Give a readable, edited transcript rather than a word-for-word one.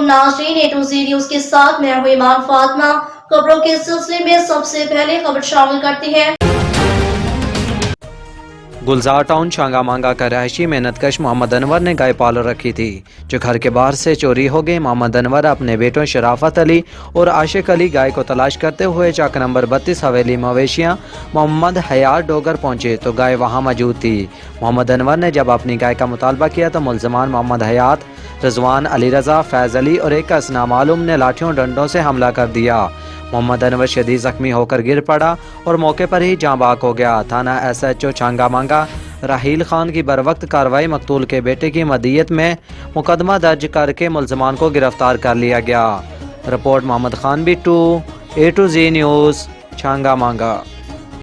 नाज़रीन, A to Z news के साथ मैं हूं ईमान फातिमा। खबरों के सिलसिले में सबसे पहले खबर शामिल करते हैं। गुलजार टाउन छांगा मांगा का रहायशी मेहनतकश मोहम्मद अनवर ने गाय पाल रखी थी जो घर के बाहर से चोरी हो गई। मोहम्मद अनवर अपने बेटों शराफत अली और आशिक अली गाय को तलाश करते हुए चौक नंबर 32 हवेली मवेशियां मोहम्मद हयात डोगर पहुंचे तो गाय वहां मौजूद थी। मोहम्मद अनवर ने जब अपनी गाय का मुतालबा किया तो मुलजमान मोहम्मद हयात, रिजवान, अली रजा, फैज़ अली और एक कस नामालूम ने लाठियों डंडों से हमला कर दिया। मोहम्मद अनवर शदीद जख्मी होकर गिर पड़ा और मौके पर ही जाँ बाक हो गया। थाना SHO छांगा मांगा राहील खान की बरवक्त कार्रवाई मकतूल के बेटे की मदियत में मुकदमा दर्ज करके मुलजमान को गिरफ्तार कर लिया गया। Report Mohammad Khan Bittu, A to Z news Changa मांगा।